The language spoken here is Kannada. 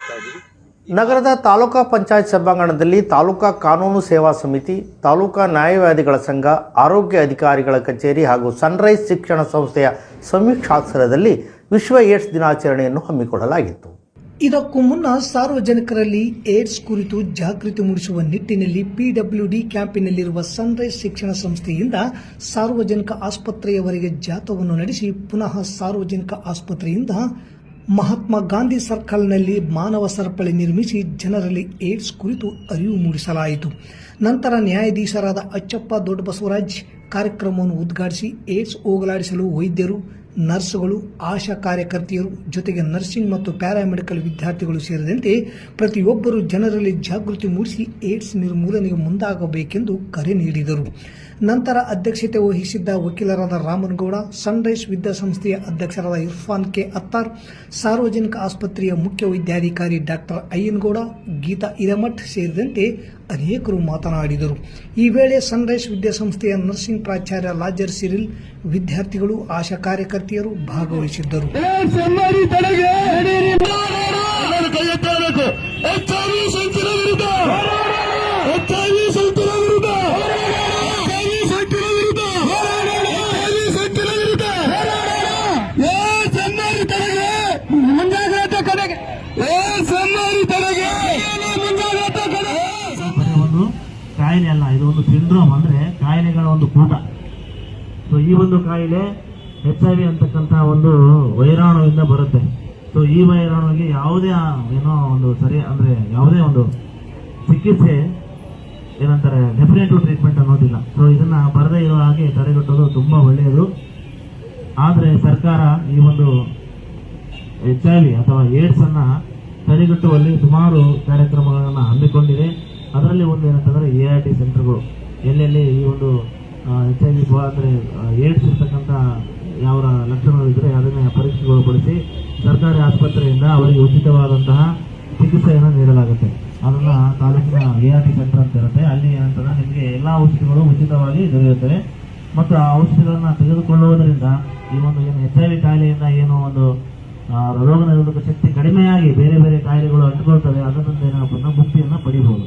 ಮಾಡ್ತಾ ಇದ್ದೀವಿ. ನಗರದ ತಾಲೂಕಾ ಪಂಚಾಯತ್ ಸಭಾಂಗಣದಲ್ಲಿ ತಾಲೂಕಾ ಕಾನೂನು ಸೇವಾ ಸಮಿತಿ, ತಾಲೂಕಾ ನ್ಯಾಯವಾದಿಗಳ ಸಂಘ, ಆರೋಗ್ಯ ಅಧಿಕಾರಿಗಳ ಕಚೇರಿ ಹಾಗೂ ಸನ್ರೈಸ್ ಶಿಕ್ಷಣ ಸಂಸ್ಥೆಯ ಸಂಯುಕ್ತಾಶ್ರಯದಲ್ಲಿ ವಿಶ್ವ ಏಡ್ಸ್ ದಿನಾಚರಣೆಯನ್ನು ಹಮ್ಮಿಕೊಳ್ಳಲಾಗಿತ್ತು. ಇದಕ್ಕೂ ಮುನ್ನ ಸಾರ್ವಜನಿಕರಲ್ಲಿ ಏಡ್ಸ್ ಕುರಿತು ಜಾಗೃತಿ ಮೂಡಿಸುವ ನಿಟ್ಟಿನಲ್ಲಿ ಪಿಡಬ್ಲ್ಯೂಡಿ ಕ್ಯಾಂಪಿನಲ್ಲಿರುವ ಸನ್ರೈಸ್ ಶಿಕ್ಷಣ ಸಂಸ್ಥೆಯಿಂದ ಸಾರ್ವಜನಿಕ ಆಸ್ಪತ್ರೆಯವರೆಗೆ ಜಾಥಾವನ್ನು ನಡೆಸಿ ಪುನಃ ಸಾರ್ವಜನಿಕ ಆಸ್ಪತ್ರೆಯಿಂದ ಮಹಾತ್ಮ ಗಾಂಧಿ ಸರ್ಕಲ್ನಲ್ಲಿ ಮಾನವ ಸರಪಳಿ ನಿರ್ಮಿಸಿ ಜನರಲ್ಲಿ ಏಡ್ಸ್ ಕುರಿತು ಅರಿವು ಮೂಡಿಸಲಾಯಿತು. ನಂತರ ನ್ಯಾಯಾಧೀಶರಾದ ಅಚ್ಚಪ್ಪ ದೊಡ್ಡಬಸವರಾಜ್ ಕಾರ್ಯಕ್ರಮವನ್ನು ಉದ್ಘಾಟಿಸಿ ಏಡ್ಸ್ ಹೋಗಲಾಡಿಸಲು ವೈದ್ಯರು, ನರ್ಸ್ಗಳು, ಆಶಾ ಕಾರ್ಯಕರ್ತೆಯರು ಜೊತೆಗೆ ನರ್ಸಿಂಗ್ ಮತ್ತು ಪ್ಯಾರಾಮೆಡಿಕಲ್ ವಿದ್ಯಾರ್ಥಿಗಳು ಸೇರಿದಂತೆ ಪ್ರತಿಯೊಬ್ಬರು ಜನರಲ್ಲಿ ಜಾಗೃತಿ ಮೂಡಿಸಿ ಏಡ್ಸ್ ನಿರ್ಮೂಲನೆಗೆ ಮುಂದಾಗಬೇಕೆಂದು ಕರೆ ನೀಡಿದರು. ನಂತರ ಅಧ್ಯಕ್ಷತೆ ವಹಿಸಿದ್ದ ವಕೀಲರಾದ ರಾಮನಗೌಡ, ಸನ್ರೈಸ್ ವಿದ್ಯಾಸಂಸ್ಥೆಯ ಅಧ್ಯಕ್ಷರಾದ ಇರ್ಫಾನ್ ಕೆ ಅತ್ತಾರ್, ಸಾರ್ವಜನಿಕ ಆಸ್ಪತ್ರೆಯ ಮುಖ್ಯ ವೈದ್ಯಾಧಿಕಾರಿ ಡಾಕ್ಟರ್ ಅಯ್ಯನಗೌಡ, ಗೀತಾ ಹಿರೇಮಠ್ ಸೇರಿದಂತೆ ಅನೇಕರು ಮಾತನಾಡಿದರು. ಈ ವೇಳೆ ಸನ್ರೈಸ್ ವಿದ್ಯಾಸಂಸ್ಥೆಯ ನರ್ಸಿಂಗ್ ಪ್ರಾಚಾರ್ಯ ಲಾಜರ್ ಸಿರಿಲ್, ವಿದ್ಯಾರ್ಥಿಗಳು, ಆಶಾ ಕಾರ್ಯಕರ್ತೆಯರು ಭಾಗವಹಿಸಿದ್ದರು. ಕಾಯಿಲೆ ಅಲ್ಲ, ಇದು ಒಂದು ಸಿಂಡ್ರೋಮ್, ಅಂದ್ರೆ ಕಾಯಿಲೆಗಳ ಒಂದು ಕೂಟ. ಸೊ ಈ ಒಂದು ಕಾಯಿಲೆ HIV ಅಂತಕ್ಕಂಥ ಒಂದು ವೈರಾಣುವಿಂದ ಬರುತ್ತೆ. ಸೊ ಈ ವೈರಾಣುವಿಗೆ ಯಾವುದೇ ಏನೋ ಒಂದು ಸರಿ ಅಂದ್ರೆ ಯಾವುದೇ ಒಂದು ಚಿಕಿತ್ಸೆ ಏನಂತಾರೆ ಡೆಫಿನೆಟಿವ್ ಟ್ರೀಟ್ಮೆಂಟ್ ಅನ್ನೋದಿಲ್ಲ. ಸೊ ಇದನ್ನ ಬರದೇ ಇರೋ ಹಾಗೆ ತಡೆಗಟ್ಟೋದು ತುಂಬಾ ಒಳ್ಳೆಯದು. ಆದ್ರೆ ಸರ್ಕಾರ ಈ ಒಂದು HIV ಅಥವಾ ಏಡ್ಸ್ ಅನ್ನ ತಡೆಗಟ್ಟುವಲ್ಲಿ ಸುಮಾರು ಕಾರ್ಯಕ್ರಮಗಳನ್ನು ಹಮ್ಮಿಕೊಂಡಿದೆ. ಅದರಲ್ಲಿ ಒಂದು ಏನಂತಂದ್ರೆ ART ಸೆಂಟರ್ಗಳು, ಎಲ್ಲೆಲ್ಲಿ ಈ ಒಂದು HIV ಅಂದ್ರೆ ಏಡ್ಸ್ ಇರ್ತಕ್ಕಂಥ ಯಾವ ಲಕ್ಷಣಗಳಿದ್ರೆ ಅದನ್ನ ಪರೀಕ್ಷೆಗೊಳಪಡಿಸಿ ಸರ್ಕಾರಿ ಆಸ್ಪತ್ರೆಯಿಂದ ಅವರಿಗೆ ಉಚಿತವಾದಂತಹ ಚಿಕಿತ್ಸೆಯನ್ನು ನೀಡಲಾಗುತ್ತೆ. ಅದನ್ನ ತಾಲೂಕಿನ ART ಸೆಂಟರ್ ಅಂತ ಇರುತ್ತೆ. ಅಲ್ಲಿ ಏನಂತಂದ್ರೆ ನಿಮಗೆ ಎಲ್ಲಾ ಔಷಧಿಗಳು ಉಚಿತವಾಗಿ ದೊರೆಯುತ್ತವೆ ಮತ್ತು ಆ ಔಷಧಿಗಳನ್ನ ತೆಗೆದುಕೊಳ್ಳುವುದರಿಂದ ಈ ಒಂದು ಏನು HIV ಕಾಯಿಲೆಯಿಂದ ಏನು ಒಂದು ರೋಗ ನಿರೋಧಕ ಶಕ್ತಿ ಕಡಿಮೆಯಾಗಿ ಬೇರೆ ಬೇರೆ ಕಾಯಿಲೆಗಳು ಅಂಟಿಕೊಳ್ತವೆ, ಅದರಿಂದ ಏನಪ್ಪ ಮುಕ್ತಿಯನ್ನು ಪಡಿಬಹುದು.